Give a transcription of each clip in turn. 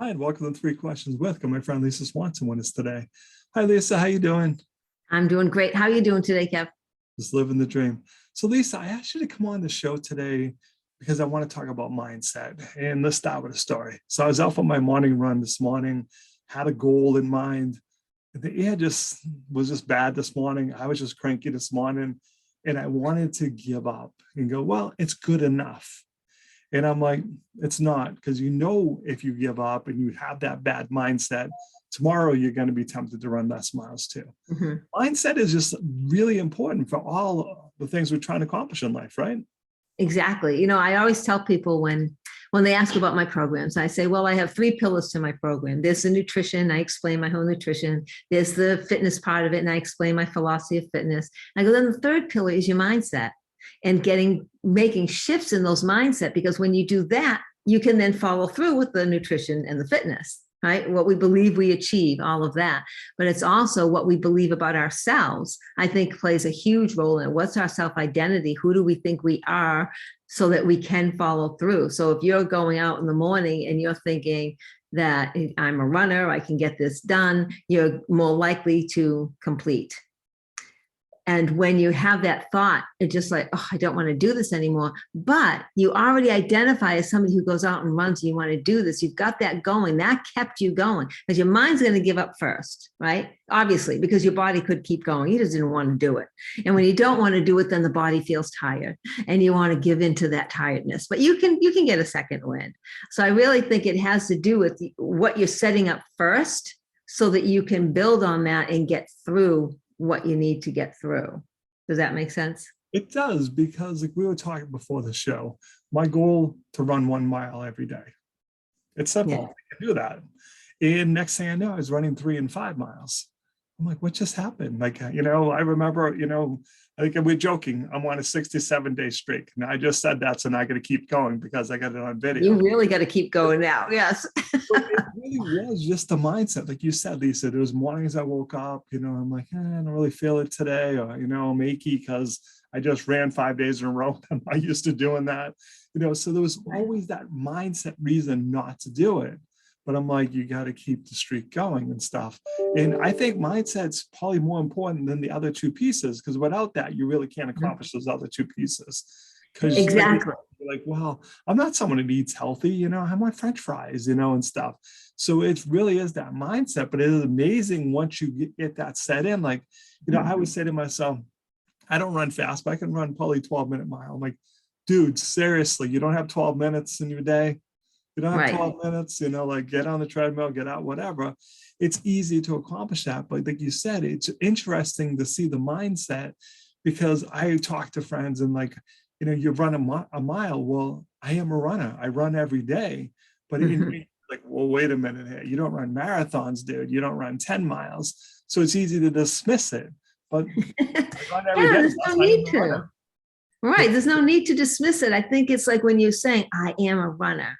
Hi, and welcome to Three Questions with my friend Lisa Swanson with us today. Hi, Lisa. How you doing? I'm doing great. How are you doing today, Kev? Just living the dream. So, Lisa, I asked you to come on the show today because I want to talk about mindset. And let's start with a story. So, I was out for my morning run this morning, had a goal in mind. The air just was just bad this morning. I was just cranky this morning, and I wanted to give up and go, well, it's good enough. And I'm like, it's not, because if you give up and you have that bad mindset, tomorrow you're going to be tempted to run less miles too. Mhm. Mindset is just really important for all the things we're trying to accomplish in life, right? Exactly. I always tell people when they ask about my programs, I say, well, I have three pillars to my program. There's the nutrition. I explain my whole nutrition. There's the fitness part of it, and I explain my philosophy of fitness. I go, then the third pillar is your mindset and making shifts in those mindset, because when you do that, you can then follow through with the nutrition and the fitness, right? What we believe we achieve, all of that. But it's also what we believe about ourselves, I think, plays a huge role in it. What's our self-identity? Who do we think we are, so that we can follow through? So if you're going out in the morning and you're thinking that I'm a runner, I can get this done, you're more likely to complete. And when you have that thought, it's just like, oh, I don't want to do this anymore. But you already identify as somebody who goes out and runs and you want to do this. You've got that going. That kept you going, because your mind's going to give up first, right? Obviously, because your body could keep going. You just didn't want to do it. And when you don't want to do it, then the body feels tired and you want to give into that tiredness. But you can get a second wind. So I really think it has to do with what you're setting up first, so that you can build on that and get through what you need to get through. Does that make sense? It does, because like we were talking before the show, my goal to run 1 mile every day. It's simple. Yeah. I can do that. And next thing I know, I was running 3 and 5 miles. I'm like, what just happened? Like, I remember, I think we're joking. I'm on a 67-day streak. Now I just said that, so now I got to keep going because I got it on video. You really got to keep going now. Yes. But it really was just the mindset. Like you said, Lisa, there was mornings I woke up, I'm like, I don't really feel it today. Or, I'm achy because I just ran 5 days in a row. I'm not used to doing that. So there was always that mindset reason not to do it. But I'm like, you got to keep the streak going and stuff. And I think mindset's probably more important than the other two pieces, because without that, you really can't accomplish those other two pieces. Because exactly. you're like, well, I'm not someone who eats healthy, I want French fries, and stuff. So it really is that mindset. But it is amazing once you get that set in. Like, I always say to myself, I don't run fast, but I can run probably 12-minute mile. I'm like, dude, seriously, you don't have 12 minutes in your day? You don't have 12 minutes, like get on the treadmill, get out, whatever. It's easy to accomplish that. But like you said, it's interesting to see the mindset, because I talk to friends and like, you run a mile. Well, I am a runner. I run every day. But like, well, wait a minute here. You don't run marathons, dude. You don't run 10 miles. So it's easy to dismiss it. But I run every day. There's no need to. Right. There's no need to dismiss it. I think it's like when you're saying, I am a runner.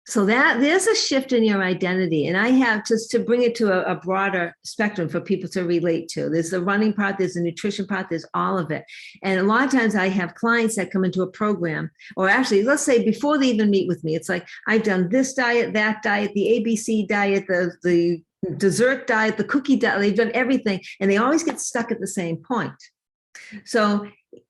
So that there's a shift in your identity. And I have to bring it to a broader spectrum for people to relate to. There's the running part, there's the nutrition part, there's all of it. And a lot of times I have clients that come into a program, or actually, let's say before they even meet with me, it's like, I've done this diet, that diet, the ABC diet, the dessert diet, the cookie diet, they've done everything. And they always get stuck at the same point. So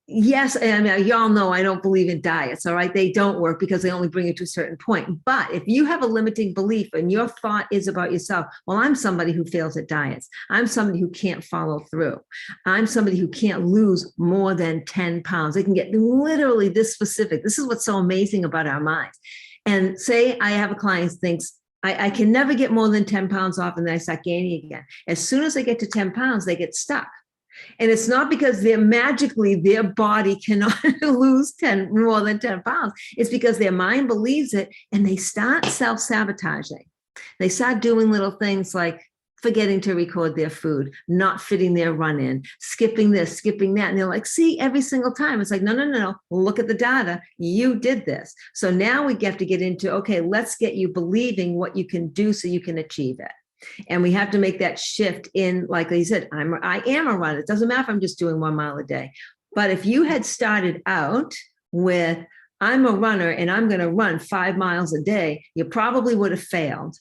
yes, I mean, y'all know I don't believe in diets, all right? They don't work because they only bring you to a certain point. But if you have a limiting belief and your thought is about yourself, well, I'm somebody who fails at diets. I'm somebody who can't follow through. I'm somebody who can't lose more than 10 pounds. They can get literally this specific. This is what's so amazing about our minds. And say I have a client who thinks, I can never get more than 10 pounds off, and then I start gaining again. As soon as they get to 10 pounds, they get stuck. And it's not because their body cannot lose more than 10 pounds. It's because their mind believes it, and they start self-sabotaging. They start doing little things like forgetting to record their food, not fitting their run in, skipping this, skipping that. And they're like, see, every single time. It's like, no. Look at the data. You did this. So now we have to get into, okay, let's get you believing what you can do so you can achieve it. And we have to make that shift in, like I said, I am a runner. It doesn't matter if I'm just doing 1 mile a day. But if you had started out with, I'm a runner and I'm going to run 5 miles a day, you probably would have failed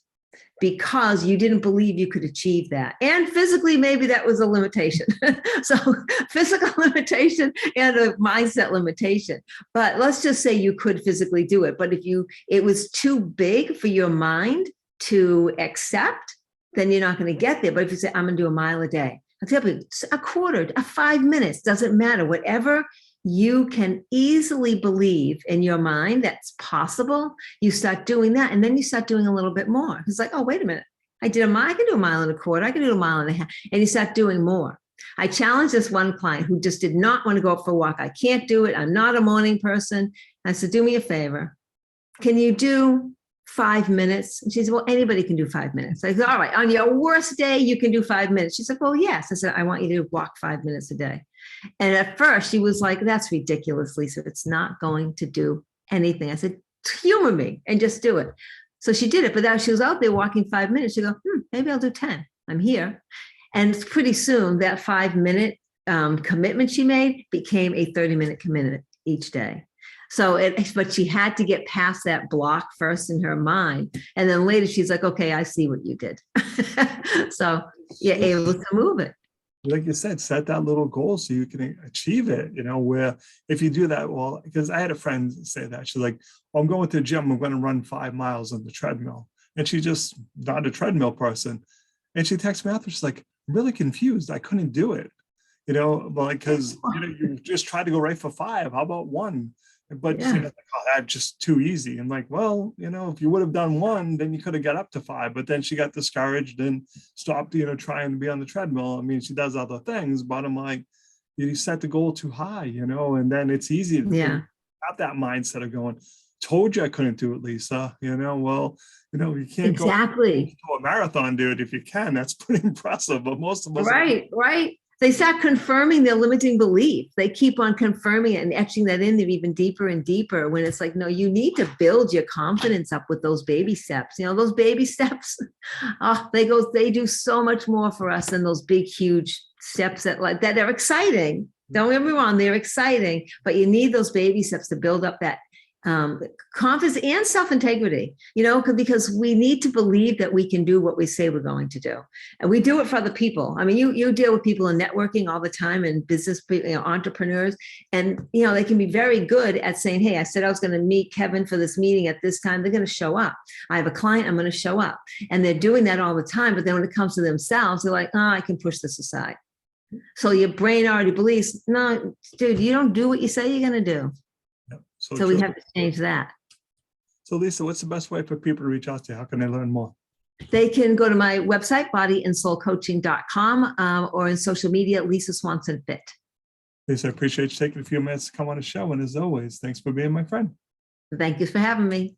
because you didn't believe you could achieve that. And physically, maybe that was a limitation. So physical limitation and a mindset limitation. But let's just say you could physically do it. But if it was too big for your mind to accept, then you're not going to get there. But if you say, I'm going to do a mile a day, I'll tell you, a quarter, 5 minutes, doesn't matter. Whatever you can easily believe in your mind that's possible, you start doing that. And then you start doing a little bit more. It's like, oh, wait a minute. I can do a mile and a quarter. I can do a mile and a half. And you start doing more. I challenged this one client who just did not want to go out for a walk. I can't do it. I'm not a morning person. I said, do me a favor. Can you do 5 minutes? And she said, well, anybody can do 5 minutes. I said, all right, on your worst day, you can do 5 minutes. She said, well, yes. I said, I want you to walk 5 minutes a day. And at first she was like, that's ridiculous, Lisa. It's not going to do anything. I said, humor me and just do it. So she did it. But now she was out there walking 5 minutes. She go, maybe I'll do 10. I'm here. And pretty soon that 5 minute commitment she made became a 30-minute commitment each day. But she had to get past that block first in her mind. And then later she's like, okay, I see what you did. So you're able to move it. Like you said, set that little goal so you can achieve it, where if you do that, well, because I had a friend say that. She's like, well, I'm going to the gym, I'm going to run 5 miles on the treadmill. And she's just not a treadmill person. And she texts me after, she's like, I'm really confused. I couldn't do it, because you just tried to go right for 5. How about 1? But Yeah. like, oh, that's just too easy. I'm like, well, if you would have done 1, then you could have got up to 5. But then she got discouraged and stopped, trying to be on the treadmill. I mean, she does other things, but I'm like, you set the goal too high, and then it's easy to have that mindset of going, told you I couldn't do it, Lisa. Well, you can't Exactly. go to a marathon, dude. If you can, that's pretty impressive. But most of us, Right. They start confirming their limiting belief. They keep on confirming it and etching that in there even deeper and deeper, when it's like, no, you need to build your confidence up with those baby steps. Those baby steps, they do so much more for us than those big, huge steps that are exciting. Don't get me wrong, they're exciting, but you need those baby steps to build up that confidence and self-integrity, because we need to believe that we can do what we say we're going to do. And we do it for other people. I mean, you deal with people in networking all the time, and business, entrepreneurs, and, they can be very good at saying, hey, I said I was going to meet Kevin for this meeting at this time. They're going to show up. I have a client, I'm going to show up. And they're doing that all the time. But then when it comes to themselves, they're like, I can push this aside. So your brain already believes, no, dude, you don't do what you say you're going to do. So we have to change that. So Lisa, what's the best way for people to reach out to you? How can they learn more? They can go to my website, bodyandsoulcoaching.com, or in social media, Lisa Swanson Fit. Lisa, I appreciate you taking a few minutes to come on the show. And as always, thanks for being my friend. Thank you for having me.